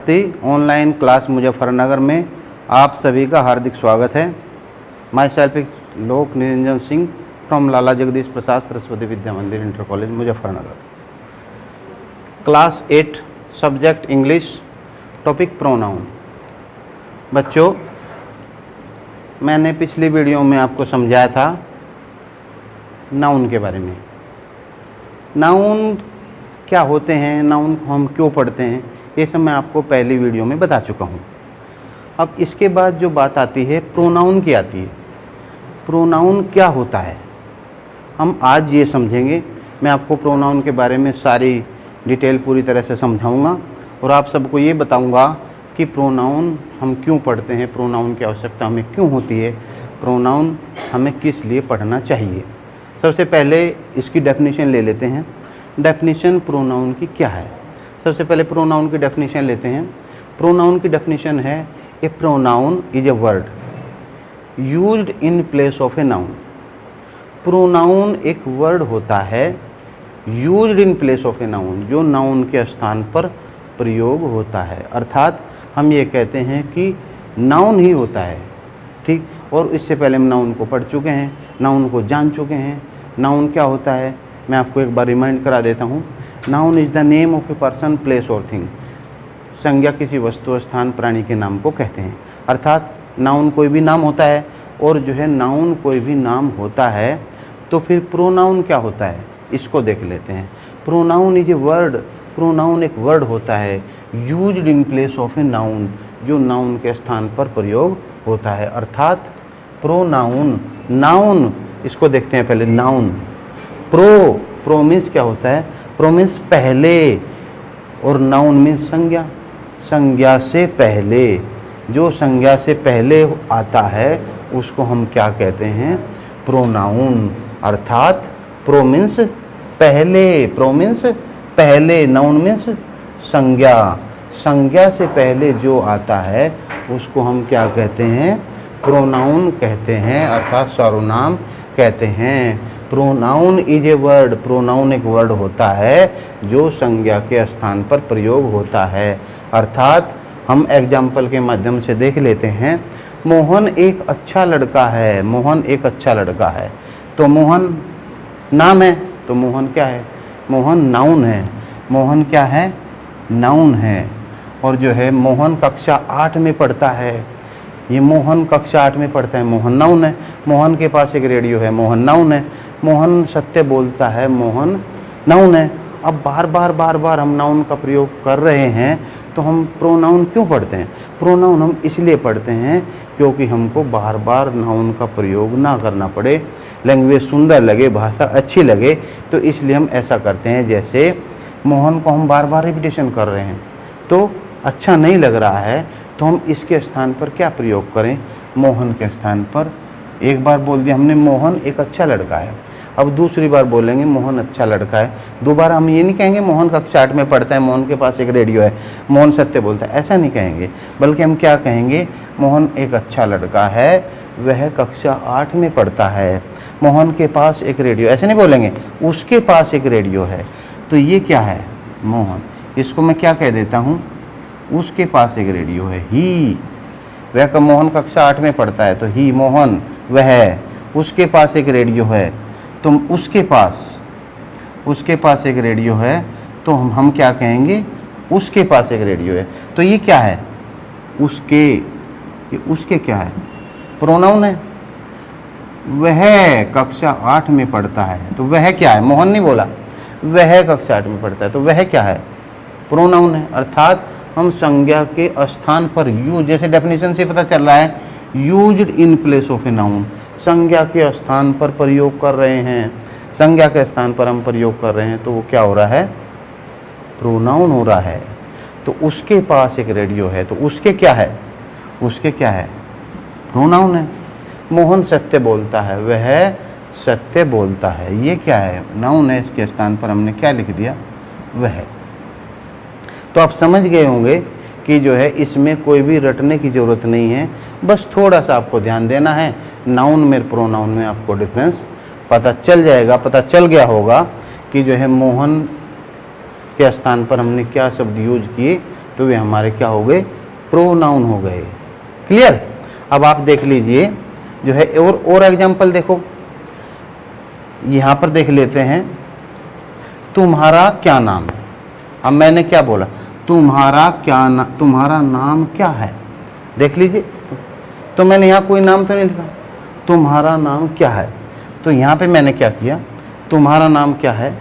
Online class Muzaffarnagar में आप सभी का हार्दिक स्वागत है। माई सेल्फ लोक निरंजन सिंह फ्रॉम लाला जगदीश प्रसाद सरस्वती विद्या मंदिर inter college Muzaffarnagar. Class 8 subject English, topic pronoun. बच्चों, मैंने पिछली वीडियो में आपको समझाया था नाउन के बारे में। नाउन क्या होते हैं, नाउन को हम क्यों पढ़ते हैं, ये सब मैं आपको पहली वीडियो में बता चुका हूँ। अब इसके बाद जो बात आती है प्रोनाउन की आती है। प्रोनाउन क्या होता है हम आज ये समझेंगे। मैं आपको प्रोनाउन के बारे में सारी डिटेल पूरी तरह से समझाऊंगा और आप सबको ये बताऊंगा कि प्रोनाउन हम क्यों पढ़ते हैं, प्रोनाउन की आवश्यकता हमें क्यों होती है, प्रोनाउन हमें किस लिए पढ़ना चाहिए। सबसे पहले इसकी डेफिनेशन ले लेते हैं। डेफिनेशन प्रोनाउन की क्या है। सबसे पहले प्रोनाउन की डेफिनेशन लेते हैं। प्रोनाउन की डेफिनेशन है a pronoun is a word used in place of a noun. Pronoun एक वर्ड होता है used in place of a noun, जो नाउन के स्थान पर प्रयोग होता है। अर्थात हम ये कहते हैं कि नाउन ही होता है, ठीक। और इससे पहले हम नाउन को पढ़ चुके हैं, नाउन को जान चुके हैं। नाउन क्या होता है मैं आपको एक बार रिमाइंड करा देता हूँ। Noun is the name of a person, place और थिंग। संज्ञा किसी वस्तु, स्थान, प्राणी के नाम को कहते हैं। अर्थात नाउन कोई भी नाम होता है, और जो है नाउन कोई भी नाम होता है तो फिर प्रोनाउन क्या होता है इसको देख लेते हैं। Pronoun is a word. Pronoun एक वर्ड होता है used in place of a noun, जो नाउन के स्थान पर प्रयोग होता है। अर्थात प्रोनाउन, नाउन इसको देखते हैं पहले। नाउन प्रो मीन्स क्या होता है, प्रो मीन्स पहले, और नाउन मीन्स संज्ञा, संज्ञा से पहले। जो संज्ञा से पहले आता है उसको हम क्या कहते हैं, प्रोनाउन। अर्थात प्रो मीन्स पहले, प्रो मीन्स पहले, नाउन मीन्स संज्ञा। संज्ञा से पहले जो आता है उसको हम क्या कहते हैं, प्रोनाउन कहते हैं, अर्थात सर्वनाम कहते हैं। Pronoun is a word. Pronoun एक वर्ड होता है जो संज्ञा के स्थान पर प्रयोग होता है। अर्थात हम एग्जाम्पल के माध्यम से देख लेते हैं। मोहन एक अच्छा लड़का है। मोहन एक अच्छा लड़का है, तो मोहन नाम है, तो मोहन क्या है, मोहन नाउन है। मोहन क्या है, नाउन है। और जो है मोहन कक्षा 8 में पढ़ता है, ये मोहन कक्षा 8 में पढ़ता है, मोहन नाउन है। मोहन के पास एक रेडियो है, मोहन नाउन है। मोहन सत्य बोलता है, मोहन नाउन है। अब बार बार हम नाउन का प्रयोग कर रहे हैं तो हम प्रोनाउन क्यों पढ़ते हैं। प्रोनाउन हम इसलिए पढ़ते हैं क्योंकि हमको बार बार नाउन का प्रयोग ना करना पड़े, लैंग्वेज सुंदर लगे, भाषा अच्छी लगे, तो इसलिए हम ऐसा करते हैं। जैसे मोहन को हम बार बार रिपीटेशन कर रहे हैं तो अच्छा नहीं लग रहा है, तो हम इसके स्थान पर क्या प्रयोग करें, मोहन के स्थान पर। एक बार बोल दिया हमने मोहन एक अच्छा लड़का है, अब दूसरी बार बोलेंगे मोहन अच्छा लड़का है। दोबारा हम ये नहीं कहेंगे मोहन कक्षा 8 में पढ़ता है, मोहन के पास एक रेडियो है, मोहन सत्य बोलता है, ऐसा नहीं कहेंगे। बल्कि हम क्या कहेंगे, मोहन एक अच्छा लड़का है, वह कक्षा 8 में पढ़ता है, मोहन के पास एक रेडियो, ऐसे नहीं बोलेंगे, उसके पास एक रेडियो है। तो ये क्या है, मोहन, इसको मैं क्या कह देता हूँ, उसके पास एक रेडियो है। ही, वह मोहन कक्षा 8 में पढ़ता है, तो ही मोहन, वह, उसके पास एक रेडियो है, तो उसके पास एक रेडियो है, तो हम क्या कहेंगे, उसके पास एक रेडियो है। तो ये क्या है, उसके, ये उसके क्या है, प्रोनाउन है। वह कक्षा 8 में पढ़ता है, तो वह क्या है, मोहन नहीं बोला, वह कक्षा 8 में पढ़ता है, तो वह क्या है, प्रोनाउन है। अर्थात हम संज्ञा के स्थान पर यूज, जैसे डेफिनेशन से पता चल रहा है, used in place of a noun, संज्ञा के स्थान पर प्रयोग कर रहे हैं। संज्ञा के स्थान पर हम प्रयोग कर रहे हैं, तो वो क्या हो रहा है, प्रोनाउन हो रहा है। तो उसके पास एक रेडियो है, तो उसके क्या है, उसके क्या है, प्रोनाउन है। मोहन सत्य बोलता है, वह सत्य बोलता है, ये क्या है, नाउन है। इसके स्थान पर हमने क्या लिख दिया, वह। तो आप समझ गए होंगे कि जो है इसमें कोई भी रटने की ज़रूरत नहीं है, बस थोड़ा सा आपको ध्यान देना है। नाउन में प्रोनाउन में आपको डिफरेंस पता चल जाएगा, पता चल गया होगा कि जो है मोहन के स्थान पर हमने क्या शब्द यूज किए, तो वे हमारे क्या हो गए, प्रोनाउन हो गए। क्लियर। अब आप देख लीजिए जो है और एग्जाम्पल देखो, यहाँ पर देख लेते हैं, तुम्हारा क्या नाम है। अब मैंने क्या बोला, तुम्हारा नाम क्या है, देख लीजिए। तो मैंने यहाँ कोई नाम तो नहीं लिखा, तुम्हारा नाम क्या है। तो यहाँ पे मैंने क्या किया, तुम्हारा नाम क्या है,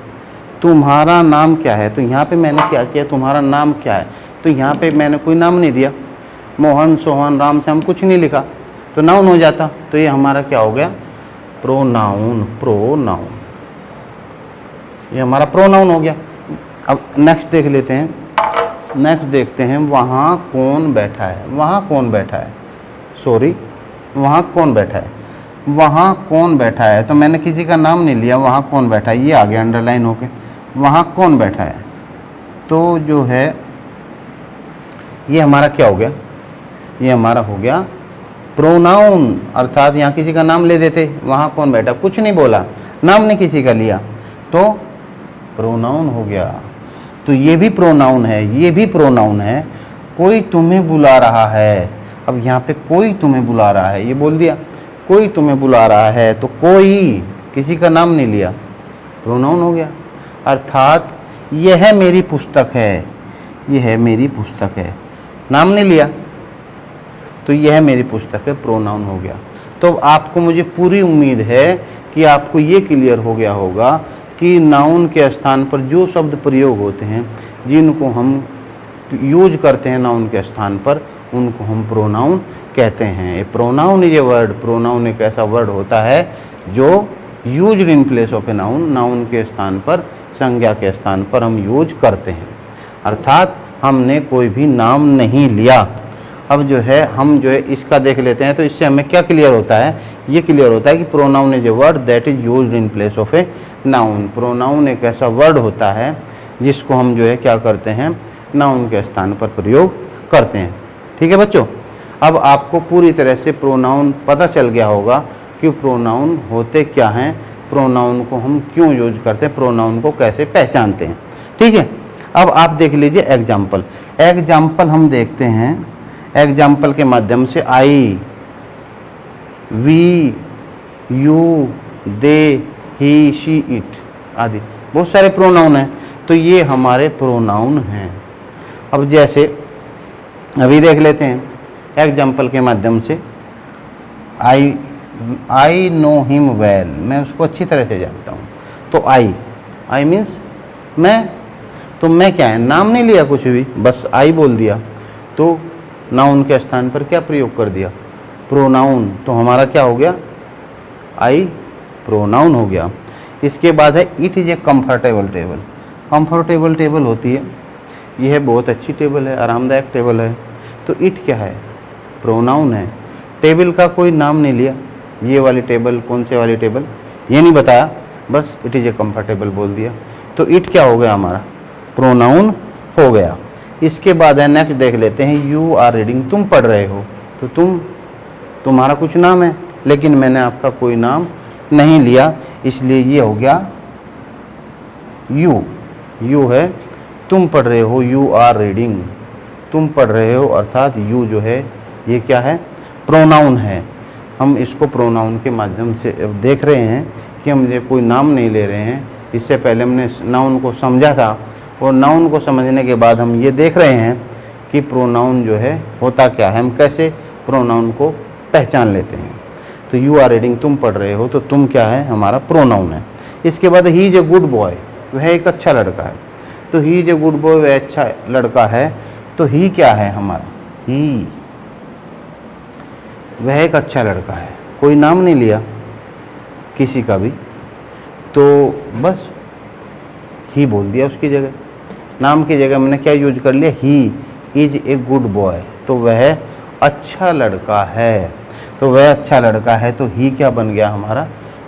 तुम्हारा नाम क्या है। तो यहाँ पे मैंने क्या किया, तुम्हारा नाम क्या है। तो यहाँ पे मैंने कोई नाम नहीं दिया, मोहन, सोहन, राम, श्याम कुछ नहीं लिखा, तो नाउन हो जाता। तो ये हमारा क्या हो गया, प्रोनाउन। प्रोनाउन, ये हमारा प्रोनाउन हो गया। अब नेक्स्ट देख लेते हैं, नेक्स्ट देखते हैं, वहाँ कौन बैठा है। वहाँ कौन बैठा है, सॉरी, वहाँ कौन बैठा है। वहाँ कौन बैठा है, तो मैंने किसी का नाम नहीं लिया, वहाँ कौन बैठा है, ये आ गया अंडरलाइन होके, वहाँ कौन बैठा है। तो जो है ये हमारा क्या हो गया, ये हमारा हो गया प्रोनाउन। अर्थात यहाँ किसी का नाम ले देते, वहाँ कौन बैठा, कुछ नहीं बोला, नाम ने किसी का लिया, तो प्रोनाउन हो गया। तो ये भी प्रोनाउन है, ये भी प्रोनाउन है। कोई तुम्हें बुला रहा है, अब यहाँ पे कोई तुम्हें बुला रहा है, ये बोल दिया कोई तुम्हें बुला रहा है, तो कोई, किसी का नाम नहीं लिया, प्रोनाउन हो गया। अर्थात यह मेरी पुस्तक है, यह मेरी पुस्तक है, नाम नहीं लिया, तो यह मेरी पुस्तक है, प्रोनाउन हो गया। तो आपको, मुझे पूरी उम्मीद है कि आपको ये क्लियर हो गया होगा कि नाउन के स्थान पर जो शब्द प्रयोग होते हैं, जिनको हम यूज करते हैं नाउन के स्थान पर, उनको हम प्रोनाउन कहते हैं। Pronoun is a word, pronoun एक ऐसा वर्ड होता है जो used in place of a noun, noun के स्थान पर, संज्ञा के स्थान पर हम यूज करते हैं। अर्थात हमने कोई भी नाम नहीं लिया। अब जो है हम जो है इसका देख लेते हैं, तो इससे हमें क्या क्लियर होता है, ये क्लियर होता है कि pronoun is a word that is used in place of a noun. Pronoun एक ऐसा वर्ड होता है जिसको हम जो है क्या करते हैं, नाउन के स्थान पर प्रयोग करते हैं। ठीक है बच्चों, अब आपको पूरी तरह से प्रोनाउन पता चल गया होगा कि प्रोनाउन होते क्या हैं, प्रोनाउन को हम क्यों यूज करते हैं, प्रोनाउन को कैसे पहचानते हैं। ठीक है, अब आप देख लीजिए एग्जाम्पल। एग्जाम्पल हम देखते हैं, एग्जाम्पल के माध्यम से I, we, you, they, he, she, it आदि बहुत सारे प्रोनाउन हैं। तो ये हमारे प्रोनाउन हैं। अब जैसे अभी देख लेते हैं एग्जाम्पल के माध्यम से, आई नो हिम वेल, मैं उसको अच्छी तरह से जानता हूँ। तो आई मीन्स मैं, तो मैं क्या है, नाम नहीं लिया कुछ भी, बस आई बोल दिया, तो नाउन के स्थान पर क्या प्रयोग कर दिया, प्रोनाउन। तो हमारा क्या हो गया, आई प्रोनाउन हो गया। इसके बाद है it is A comfortable table. Comfortable table होती है, यह बहुत अच्छी टेबल है, आरामदायक टेबल है। तो इट क्या है, प्रोनाउन है। टेबल का कोई नाम नहीं लिया, ये वाली टेबल, कौन से वाली टेबल, ये नहीं बताया, बस इट इज ए कंफर्टेबल बोल दिया। तो इट क्या हो गया, हमारा प्रोनाउन हो गया। इसके बाद है नेक्स्ट देख लेते हैं, यू आर रीडिंग, तुम पढ़ रहे हो। तो तुम्हारा कुछ नाम है, लेकिन मैंने आपका कोई नाम नहीं लिया, इसलिए ये हो गया यू है, तुम पढ़ रहे हो, यू आर रीडिंग, तुम पढ़ रहे हो, अर्थात यू जो है ये क्या है, प्रोनाउन है। हम इसको प्रोनाउन के माध्यम से देख रहे हैं कि हम ये कोई नाम नहीं ले रहे हैं। इससे पहले हमने नाउन को समझा था, और नाउन को समझने के बाद हम ये देख रहे हैं कि प्रोनाउन जो है होता क्या है, हम कैसे प्रोनाउन को पहचान लेते हैं। तो यू आर रीडिंग, तुम पढ़ रहे हो, तो तुम क्या है, हमारा प्रोनाउन है। इसके बाद he is a good boy, वह एक अच्छा लड़का है। तो he is a good boy, वह अच्छा लड़का है। तो ही क्या है हमारा, ही, वह एक अच्छा लड़का है, कोई नाम नहीं लिया किसी का भी, तो बस ही बोल दिया उसकी जगह, नाम की जगह मैंने क्या यूज कर लिया, he is a good boy, तो वह अच्छा लड़का है। तो वह अच्छा लड़का है, तो ही क्या बन गया, हमारा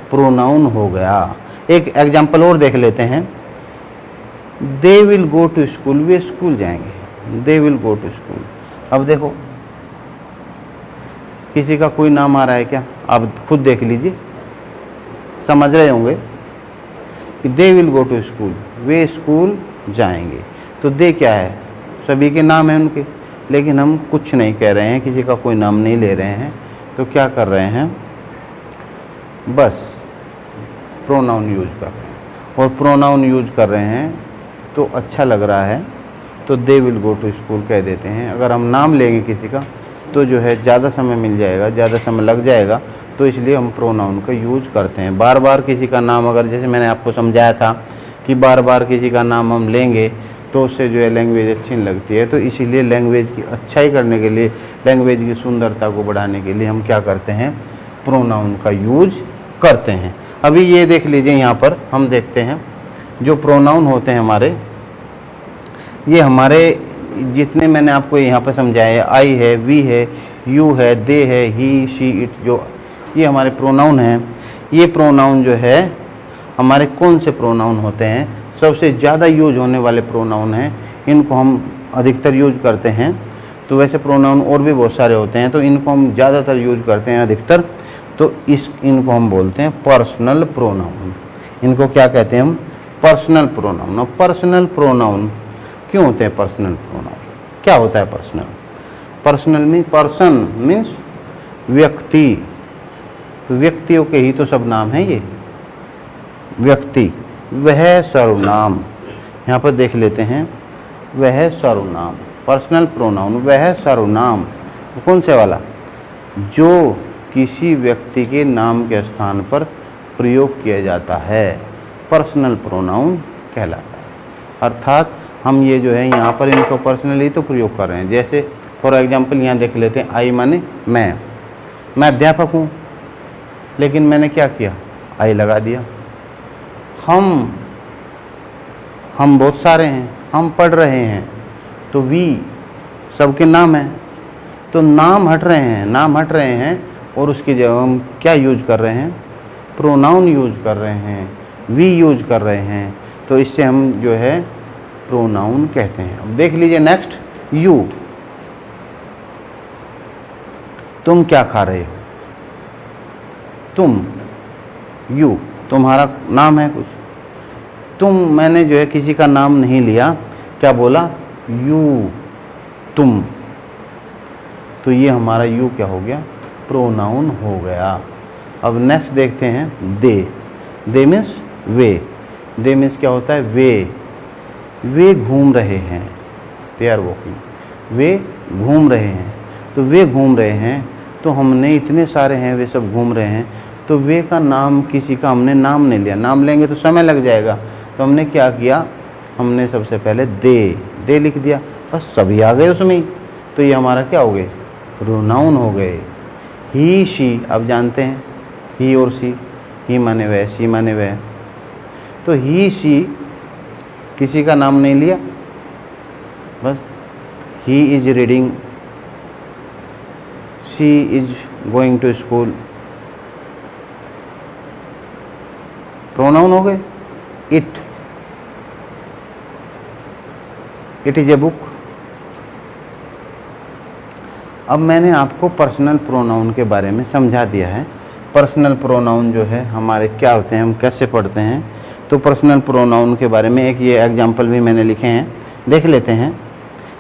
प्रोनाउन हो गया। एक एग्जाम्पल और देख लेते हैं, they will go to school, वे स्कूल जाएंगे, they will go to school. अब देखो किसी का कोई नाम आ रहा है क्या, आप खुद देख लीजिए, समझ रहे होंगे कि they will go to school, वे स्कूल जाएंगे। तो दे क्या है, सभी के नाम हैं उनके, लेकिन हम कुछ नहीं कह रहे हैं, किसी का कोई नाम नहीं ले रहे हैं। तो क्या कर रहे हैं, बस प्रोनाउन यूज कर रहे हैं। और प्रोनाउन यूज कर रहे हैं तो अच्छा लग रहा है तो they will go to school कह देते हैं। अगर हम नाम लेंगे किसी का तो जो है ज़्यादा समय मिल जाएगा, ज़्यादा समय लग जाएगा, तो इसलिए हम प्रोनाउन का यूज करते हैं। बार बार किसी का नाम, अगर जैसे मैंने आपको समझाया था कि बार बार किसी का नाम हम लेंगे तो उससे जो है लैंग्वेज अच्छी नहीं लगती है। तो इसीलिए लैंग्वेज की अच्छाई करने के लिए, लैंग्वेज की सुंदरता को बढ़ाने के लिए हम क्या करते हैं, प्रोनाउन का यूज करते हैं। अभी ये देख लीजिए, यहाँ पर हम देखते हैं जो प्रोनाउन होते हैं हमारे, ये हमारे जितने मैंने आपको यहाँ पर समझाए, आई है, वी है, यू है, दे है, ही, शी, इट, जो ये हमारे प्रोनाउन हैं। ये प्रोनाउन जो है हमारे कौन से प्रोनाउन होते हैं, सबसे ज़्यादा यूज होने वाले प्रोनाउन हैं, इनको हम अधिकतर यूज करते हैं। तो वैसे प्रोनाउन और भी बहुत सारे होते हैं, तो इनको हम ज़्यादातर यूज करते हैं अधिकतर। तो इनको हम बोलते हैं पर्सनल प्रोनाउन। इनको क्या कहते हैं हम, पर्सनल प्रोनाउन। और पर्सनल प्रोनाउन क्यों होते हैं, पर्सनल प्रोनाउन क्या होता है, personal, personal mean, person means व्यक्ति, तो व्यक्तियों के ही तो सब नाम है ये, व्यक्ति, वह सर्वनाम। यहाँ पर देख लेते हैं, वह सर्वनाम, पर्सनल प्रोनाउन, वह सर्वनाम कौन से वाला, जो किसी व्यक्ति के नाम के स्थान पर प्रयोग किया जाता है, पर्सनल प्रोनाउन कहलाता है। अर्थात हम ये जो है यहाँ पर इनको पर्सनली तो प्रयोग कर रहे हैं। जैसे फॉर एग्जांपल यहाँ देख लेते हैं, आई माने मैं अध्यापक हूँ, लेकिन मैंने क्या किया, आई लगा दिया। हम बहुत सारे हैं, हम पढ़ रहे हैं, तो वी सबके नाम हैं, तो नाम हट रहे हैं और उसकी जगह हम क्या यूज कर रहे हैं, प्रोनाउन यूज कर रहे हैं, वी यूज कर रहे हैं। तो इससे हम जो है प्रोनाउन कहते हैं। अब देख लीजिए नेक्स्ट, यू, तुम क्या खा रहे हो, तुम, यू तुम्हारा नाम है कुछ, तुम, मैंने जो है किसी का नाम नहीं लिया, क्या बोला, यू, तुम, तो ये हमारा यू क्या हो गया, प्रोनाउन हो गया। अब नेक्स्ट देखते हैं, दे मीन्स वे, दे मीन्स क्या होता है, वे घूम रहे हैं, दे आर वॉकिंग, वे घूम रहे हैं। तो वे घूम रहे हैं, तो हमने इतने सारे हैं, वे सब घूम रहे हैं, तो वे का नाम, किसी का हमने नाम नहीं लिया, नाम लेंगे तो समय लग जाएगा। तो हमने क्या किया, हमने सबसे पहले दे लिख दिया, बस सभी आ गए उसमें ही। तो ये हमारा क्या हो गए, प्रोनाउन हो गए। ही, शी, अब जानते हैं ही और सी, ही माने वह, सी माने वह। तो ही, शी किसी का नाम नहीं लिया, बस he is reading, she is going to school, pronoun हो गए। It is a book. अब मैंने आपको पर्सनल प्रोनाउन के बारे में समझा दिया है। पर्सनल प्रोनाउन जो है हमारे क्या होते हैं, हम कैसे पढ़ते हैं। तो पर्सनल प्रोनाउन के बारे में एक ये एग्जाम्पल भी मैंने लिखे हैं, देख लेते हैं।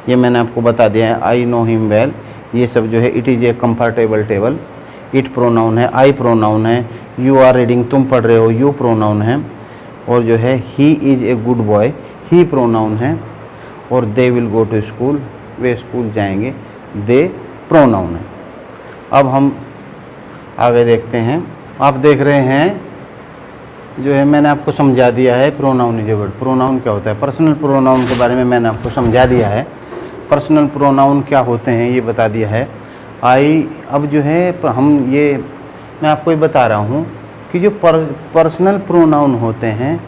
ये मैंने आपको बता दिया है, आई नो हिम वेल, ये सब जो है it is a comfortable table, it pronoun है, आई प्रोनाउन है, यू आर रीडिंग, तुम पढ़ रहे हो, यू प्रोनाउन है, और जो है he is a good boy, he pronoun है, और they will go to school, वे स्कूल जाएंगे, दे प्रोनाउन है। अब हम आगे देखते हैं। आप देख रहे हैं जो है मैंने आपको समझा दिया है, pronoun is a word. Pronoun क्या होता है, पर्सनल प्रोनाउन के बारे में मैंने आपको समझा दिया है। पर्सनल प्रोनाउन क्या होते हैं ये बता दिया है। अब जो है हम ये मैं आपको ये बता रहा हूँ कि जो पर्सनल प्रोनाउन होते हैं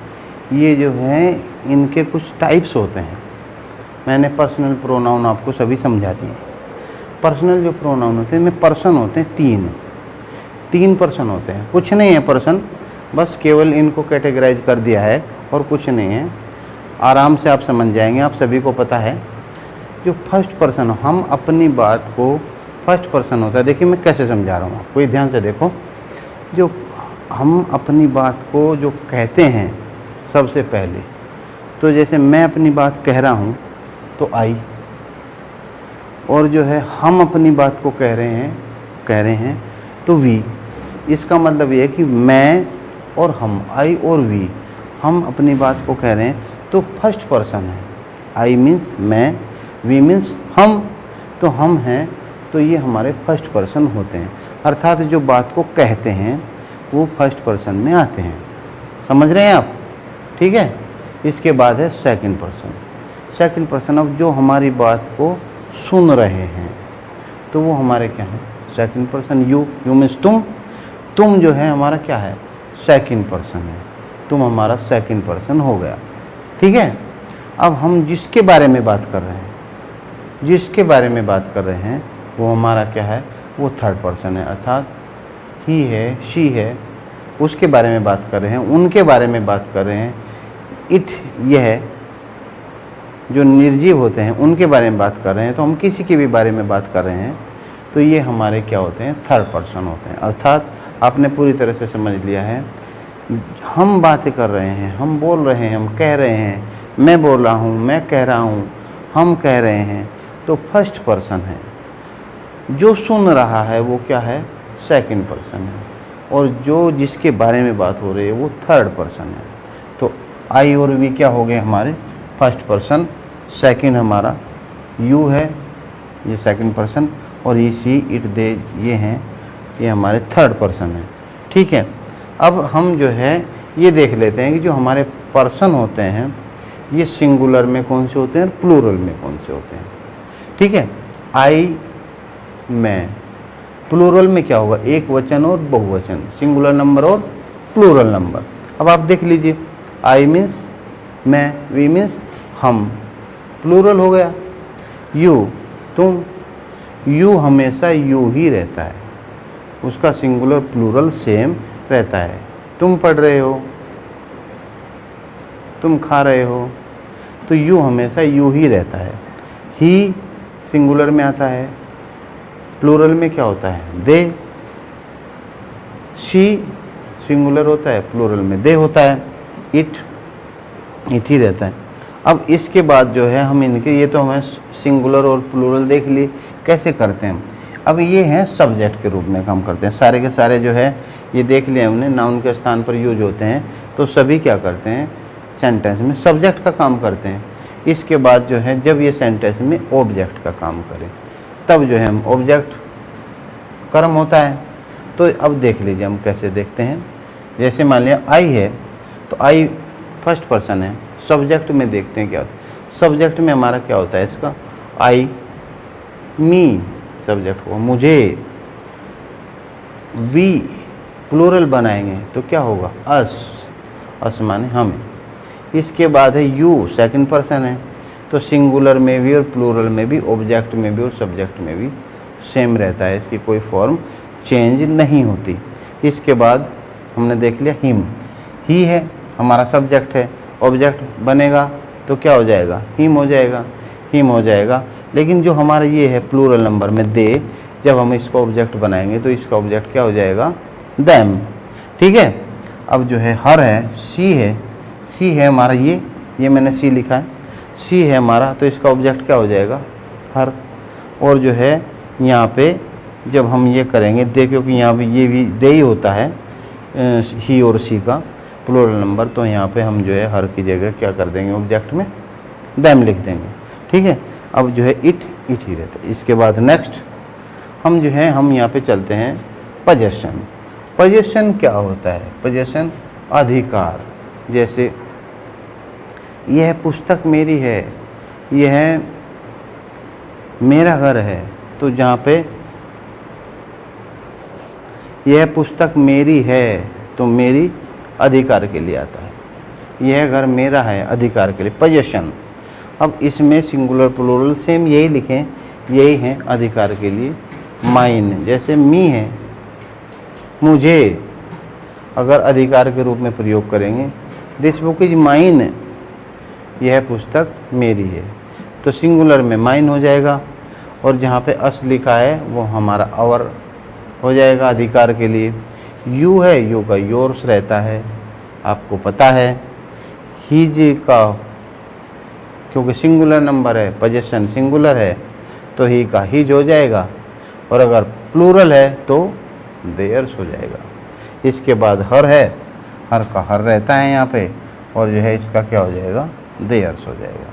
ये जो है इनके कुछ टाइप्स होते हैं। मैंने पर्सनल प्रोनाउन आपको सभी समझा दिए। पर्सनल जो प्रोनाउन होते हैं इनमें पर्सन होते हैं, तीन पर्सन होते हैं, कुछ नहीं है पर्सन, बस केवल इनको कैटेगराइज कर दिया है और कुछ नहीं है। आराम से आप समझ जाएंगे, आप सभी को पता है। जो फर्स्ट पर्सन, हम अपनी बात को फर्स्ट पर्सन होता है। देखिए मैं कैसे समझा रहा हूँ, कोई ध्यान से देखो। जो हम अपनी बात को जो कहते हैं सबसे पहले, तो जैसे मैं अपनी बात कह रहा हूँ तो आई, और जो है हम अपनी बात को कह रहे हैं तो वी। इसका मतलब ये है कि मैं और हम, आई और वी, हम अपनी बात को कह रहे हैं तो फर्स्ट पर्सन है। आई मीन्स मैं, वी मीन्स हम, तो हम हैं तो ये हमारे फर्स्ट पर्सन होते हैं, अर्थात जो बात को कहते हैं वो फर्स्ट पर्सन में आते हैं। समझ रहे हैं आप? ठीक है। इसके बाद है सेकंड पर्सन। सेकंड पर्सन, अब जो हमारी बात को सुन रहे हैं तो वो हमारे क्या है? Second person. यू मीन्स तुम जो है हमारा क्या है? सेकंड पर्सन है। तुम हमारा सेकंड पर्सन हो गया। ठीक है। अब हम जिसके बारे में बात कर रहे हैं वो हमारा क्या है? वो थर्ड पर्सन है, अर्थात ही है, शी है, उसके बारे में बात कर रहे हैं, उनके बारे में बात कर रहे हैं। इट, यह जो निर्जीव होते हैं उनके बारे में बात कर रहे हैं, तो हम किसी के भी बारे में बात कर रहे हैं तो ये हमारे क्या होते हैं? थर्ड पर्सन होते हैं। अर्थात आपने पूरी तरह से समझ लिया है, हम बातें कर रहे हैं, हम बोल रहे हैं, हम कह रहे हैं, मैं बोल रहा हूँ, मैं कह रहा हूँ, हम कह रहे हैं, तो फर्स्ट पर्सन है। जो सुन रहा है वो क्या है? सेकंड पर्सन है। और जो जिसके बारे में बात हो रही है वो थर्ड पर्सन है। तो आई और वी क्या हो गए? हमारे फर्स्ट पर्सन। सेकंड हमारा यू है, ये सेकंड पर्सन, और ये सी, इट, दे, ये हैं, ये हमारे थर्ड पर्सन है। ठीक है। अब हम जो है ये देख लेते हैं कि जो हमारे पर्सन होते हैं ये सिंगुलर में कौन से होते हैं, प्लूरल में कौन से होते हैं। ठीक है। आई, मैं, प्लूरल में क्या होगा? एक वचन और बहुवचन, सिंगुलर नंबर और प्लूरल नंबर। अब आप देख लीजिए, आई मीन्स मैं, वी मीन्स हम, प्लूरल हो गया। यू, तुम, यू हमेशा यू ही रहता है, उसका सिंगुलर प्लूरल सेम रहता है। तुम पढ़ रहे हो, तुम खा रहे हो, तो यू हमेशा यू ही रहता है। ही सिंगुलर में आता है, प्लूरल में क्या होता है? दे। शी सिंगुलर होता है, प्लूरल में दे होता है। इट ही रहता है। अब इसके बाद जो है हम इनके, ये तो हमें सिंगुलर और प्लूरल देख लिए कैसे करते हैं। अब ये हैं सब्जेक्ट के रूप में काम करते हैं, सारे के सारे जो है ये देख लिया हमने, नाउन के स्थान पर यूज होते हैं, तो सभी क्या करते हैं? सेंटेंस में सब्जेक्ट का काम करते हैं। इसके बाद जो है जब ये सेंटेंस में ऑब्जेक्ट का काम करें तब जो है हम ऑब्जेक्ट कर्म होता है। तो अब देख लीजिए हम कैसे देखते हैं। जैसे मान लिया आई है, तो आई फर्स्ट पर्सन है। सब्जेक्ट में देखते हैं क्या होता है। सब्जेक्ट में हमारा क्या होता है? इसका आई, मी सब्जेक्ट को, मुझे, वी प्लूरल बनाएंगे तो क्या होगा? अस माने हमें। इसके बाद है यू, सेकंड पर्सन है, तो सिंगुलर में भी और प्लूरल में भी, ऑब्जेक्ट में भी और सब्जेक्ट में भी सेम रहता है, इसकी कोई फॉर्म चेंज नहीं होती। इसके बाद हमने देख लिया हिम, ही है हमारा सब्जेक्ट है, ऑब्जेक्ट बनेगा तो क्या हो जाएगा? हिम हो जाएगा। लेकिन जो हमारा ये है प्लूरल नंबर में दे, जब हम इसको ऑब्जेक्ट बनाएंगे तो इसका ऑब्जेक्ट क्या हो जाएगा? दैम। ठीक है। अब जो है हर है, सी है हमारा, ये मैंने सी लिखा है, सी है हमारा, तो इसका ऑब्जेक्ट क्या हो जाएगा? हर। और जो है यहाँ पे जब हम ये करेंगे दे, क्योंकि यहाँ पे ये भी दे ही होता है, ही और सी का प्लूरल नंबर, तो यहाँ पे हम जो है हर की जगह क्या कर देंगे? ऑब्जेक्ट में दैम लिख देंगे। ठीक है। अब जो है इट ही रहता है। इसके बाद नेक्स्ट हम जो है हम यहाँ पे चलते हैं पजेशन। पजेशन क्या होता है? पजेशन अधिकार। जैसे यह पुस्तक मेरी है, यह मेरा घर है, तो जहाँ पे यह पुस्तक मेरी है तो मेरी अधिकार के लिए आता है, यह घर मेरा है अधिकार के लिए, पजेशन। अब इसमें सिंगुलर प्लूरल सेम यही लिखें, यही है अधिकार के लिए। माइन, जैसे मी है, मुझे अगर अधिकार के रूप में प्रयोग करेंगे, दिस बुक इज माइन, यह पुस्तक मेरी है, तो सिंगुलर में माइन हो जाएगा। और जहाँ पे अस लिखा है वो हमारा अवर हो जाएगा अधिकार के लिए। यू है, यू का योर्स रहता है, आपको पता है। हीज का क्योंकि सिंगुलर नंबर है, पजेशन सिंगुलर है, तो ही का हीज हो जाएगा, और अगर प्लूरल है तो देयर्स हो जाएगा। इसके बाद हर है, हर का हर रहता है यहाँ पे, और जो है इसका क्या हो जाएगा, देयर्स हो जाएगा।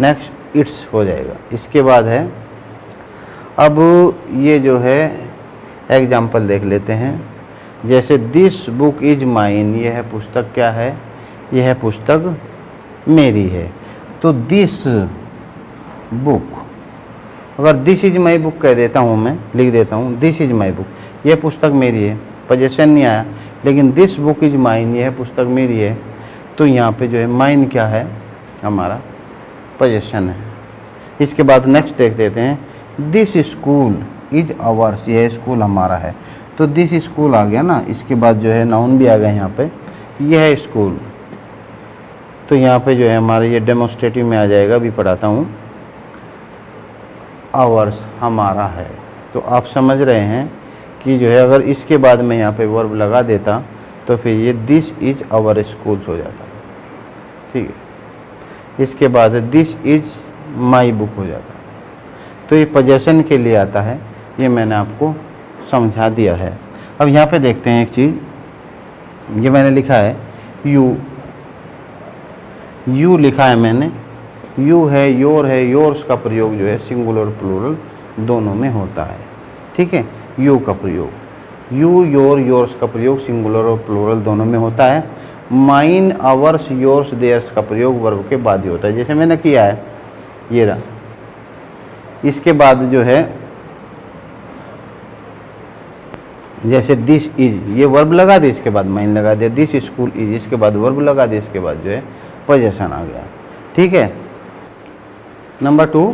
नेक्स्ट इट्स हो जाएगा। इसके बाद है, अब ये जो है एग्जाम्पल देख लेते हैं। जैसे दिस बुक इज माइन, यह है पुस्तक क्या है, यह है पुस्तक मेरी है। तो दिस बुक, अगर दिस इज माई बुक कह देता हूँ, मैं लिख देता हूँ दिस इज माई बुक, यह पुस्तक मेरी है, पोजेशन नहीं आया, लेकिन दिस बुक इज माइन, यह पुस्तक मेरी है, तो यहाँ पे जो है माइन क्या है, हमारा पोजेशन है। इसके बाद नेक्स्ट देख देते हैं, दिस स्कूल इज आवर्स, यह स्कूल हमारा है। तो दिस स्कूल आ गया ना, इसके बाद जो है नाउन भी आ गया यहाँ पे, यह है स्कूल। तो यहाँ पे जो है हमारे ये डेमोस्ट्रेटिव में आ जाएगा, अभी पढ़ाता हूँ। आवर्स हमारा है, तो आप समझ रहे हैं कि जो है अगर इसके बाद में यहाँ पे वर्ब लगा देता तो फिर ये दिस इज आवर स्कूल्स हो जाता, ठीक है। इसके बाद दिस इज माई बुक हो जाता। तो ये पोजेशन के लिए आता है, ये मैंने आपको समझा दिया है। अब यहाँ पे देखते हैं एक चीज़, ये मैंने लिखा है यू लिखा है मैंने, यू है, योर है, योर्स का प्रयोग जो है सिंगुलर और प्लूरल दोनों में होता है, ठीक है। यू का प्रयोग, यू, योर, योर्स का प्रयोग सिंगुलर और प्लूरल दोनों में होता है। माइन, आवर्स, योर्स, देयर्स का प्रयोग वर्ब के बाद ही होता है, जैसे मैंने किया है ये रहा। इसके बाद जो है जैसे दिस इज, ये वर्ब लगा दे, इसके बाद माइन लगा दे, दिस स्कूल इज, इसके बाद वर्ब लगा दे, इसके बाद जो है पोजेशन आ गया, ठीक है। Number 2,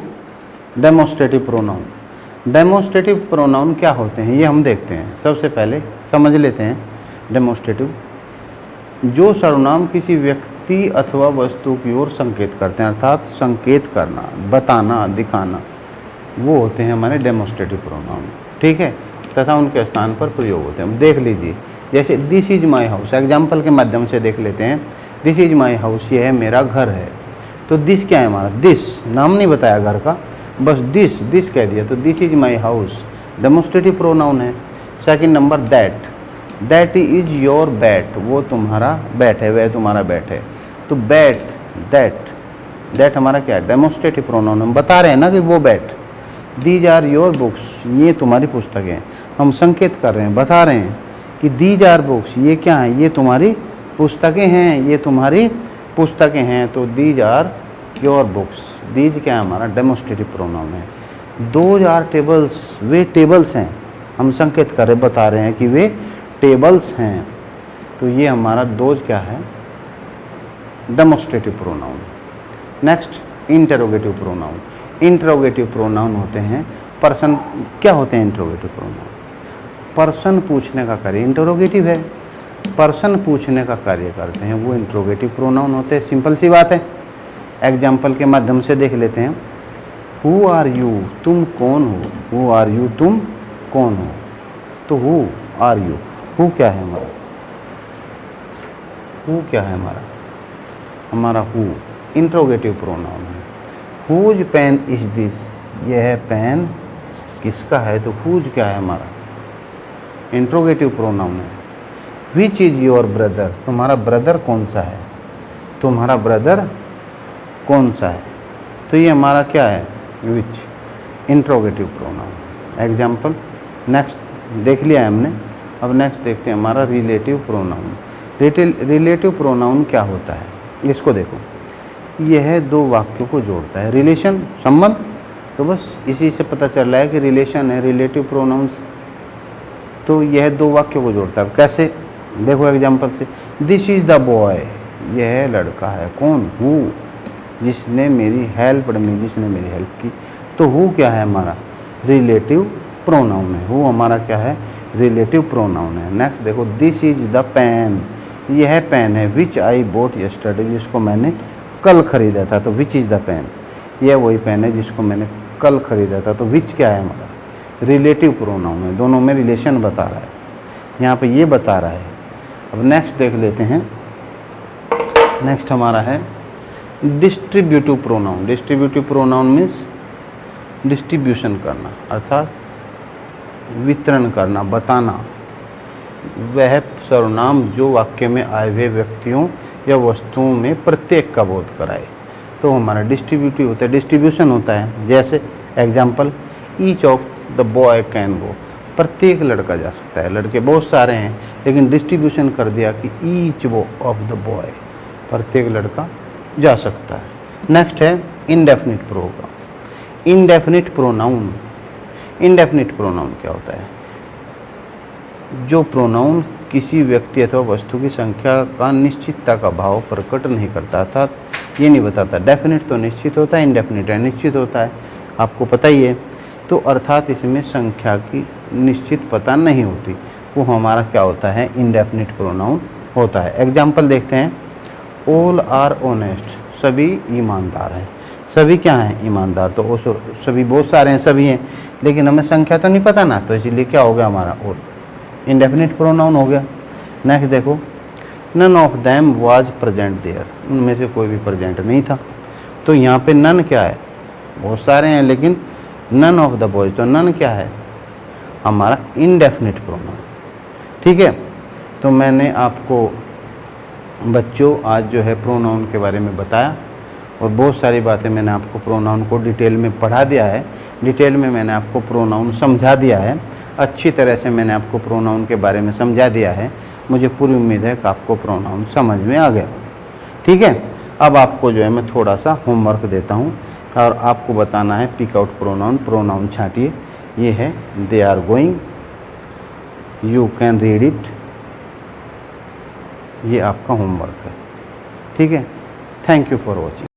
demonstrative pronoun. Demonstrative pronoun क्या होते हैं ये हम देखते हैं। सबसे पहले समझ लेते हैं डेमोस्ट्रेटिव, जो सर्वनाम किसी व्यक्ति अथवा वस्तु की ओर संकेत करते हैं, अर्थात संकेत करना, बताना, दिखाना, वो होते हैं हमारे डेमोस्ट्रेटिव प्रोनाउन, ठीक है, तथा उनके स्थान पर प्रयोग होते हैं। देख लीजिए, जैसे this is my house, example के माध्यम से देख लेते हैं। दिस इज माई हाउस, ये है मेरा घर है। तो दिस क्या है हमारा, दिस नाम नहीं बताया घर का, बस दिस कह दिया, तो this is my house demonstrative pronoun है। Second number that is your bat, वो तुम्हारा बैट है, वह तुम्हारा बैट है। तो बैट, दैट हमारा क्या है, डेमोस्ट्रेटिव प्रोनाउन, हम बता रहे हैं ना कि वो bat. These are your books, ये तुम्हारी पुस्तकें, हम संकेत कर रहे हैं, बता रहे हैं कि दीज आर बुक्स, ये क्या है, ये तुम्हारी पुस्तकें हैं, ये तुम्हारी पुस्तकें हैं। तो these are your books, these क्या है हमारा डेमोस्ट्रेटिव प्रोनाउन है। दोज आर टेबल्स, वे टेबल्स हैं, हम संकेत कर रहे, बता रहे हैं कि वे टेबल्स हैं। तो ये हमारा दोज क्या है, demonstrative pronoun. Next interrogative pronoun. Interrogative pronoun होते हैं पर्सन, क्या होते हैं इंटरोगेटिव प्रोनाउन, पर्सन पूछने का कार्य, इंटरोगेटिव है, पर्सन पूछने का कार्य करते हैं, वो इंटरोगेटिव प्रोनाउन होते हैं। सिंपल सी बात है, एग्जाम्पल के माध्यम से देख लेते हैं। हु आर यू, तुम कौन हो, हु आर यू, तुम कौन हो। तो हु आर यू, हु क्या है हमारा, हु क्या है हमारा हु इंटरोगेटिव प्रोनाउन है। हुज पेन इज दिस, यह है पेन किसका है, तो हुज क्या है हमारा इंटरोगेटिव प्रोनाउन है। विच इज योर ब्रदर, तुम्हारा ब्रदर कौन सा है, तुम्हारा ब्रदर कौन सा है। तो ये हमारा क्या है, विच इंटरोगेटिव प्रोनाउन। एग्जाम्पल नेक्स्ट देख लिया है हमने, अब नेक्स्ट देखते हैं हमारा रिलेटिव प्रोनाउन। रिलेटिव प्रोनाउन क्या होता है, इसको देखो, यह दो वाक्यों को जोड़ता है, रिलेशन संबंध, तो बस इसी से पता चल रहा है कि रिलेशन है रिलेटिव प्रोनाउंस। तो यह दो वाक्यों को जोड़ता है, कैसे देखो एग्जाम्पल से, दिस इज द बॉय, यह लड़का है, कौन, हु, जिसने मेरी हेल्प की। तो हु क्या है हमारा रिलेटिव प्रोनाउन है, हु हमारा क्या है रिलेटिव प्रोनाउन है। नेक्स्ट देखो, दिस इज द पेन, यह पेन है, विच आई बोट यस्टरडे, जिसको मैंने कल खरीदा था। तो विच इज़ द पेन, यह वही पेन है जिसको मैंने कल खरीदा था। तो विच क्या है हमारा रिलेटिव प्रोनाउन है, दोनों में रिलेशन बता रहा है, यहाँ पे ये बता रहा है। अब नेक्स्ट देख लेते हैं, नेक्स्ट हमारा है distributive pronoun. Distributive pronoun means distribution करना अर्थात वितरण करना, बताना, वह सर्वनाम जो वाक्य में आए हुए व्यक्तियों या वस्तुओं में प्रत्येक का बोध कराए, तो हमारा डिस्ट्रीब्यूटिव होता है, डिस्ट्रीब्यूशन होता है। जैसे example, each of the boy can go, प्रत्येक लड़का जा सकता है। लड़के बहुत सारे हैं लेकिन डिस्ट्रीब्यूशन कर दिया कि ईच वो ऑफ द बॉय, प्रत्येक लड़का जा सकता है। नेक्स्ट है indefinite pronoun. Indefinite pronoun, indefinite pronoun क्या होता है? जो प्रोनाउन किसी व्यक्ति अथवा वस्तु की संख्या का निश्चितता का भाव प्रकट नहीं करता, अर्थात ये नहीं बताता। डेफिनिट तो निश्चित होता है, इंडेफिनिट है निश्चित होता है, आपको पता ही है। तो अर्थात इसमें संख्या की निश्चित पता नहीं होती, वो हमारा क्या होता है? इंडेफिनिट प्रोनाउन होता है। एग्जाम्पल देखते हैं, ऑल आर ऑनेस्ट, सभी ईमानदार हैं। सभी क्या हैं? ईमानदार। तो वो सभी बहुत सारे हैं, सभी हैं, लेकिन हमें संख्या तो नहीं पता ना, तो इसलिए क्या हो गया हमारा? ऑल, इंडेफिनिट प्रोनाउन हो गया। नेक्स्ट देखो, none of them was present there, उनमें से कोई भी प्रेजेंट नहीं था। तो यहाँ पे नन क्या है? बहुत सारे हैं लेकिन नन ऑफ द बॉयज, तो नन क्या है? हमारा इंडेफिनिट प्रोनाउन। ठीक है, तो मैंने आपको बच्चों आज जो है प्रोनाउन के बारे में बताया और बहुत सारी बातें मैंने आपको प्रोनाउन को डिटेल में पढ़ा दिया है, डिटेल में मैंने आपको प्रोनाउन समझा दिया है, अच्छी तरह से मैंने आपको प्रोनाउन के बारे में समझा दिया है। मुझे पूरी उम्मीद है कि आपको प्रोनाउन समझ में आ गया। ठीक है, अब आपको जो है मैं थोड़ा सा होमवर्क देता हूँ और आपको बताना है पिक आउट प्रोनाउन। प्रोनाउन छांटिए, ये है they are going, you can read it, ये आपका होमवर्क है। ठीक है, थैंक यू फॉर वॉचिंग।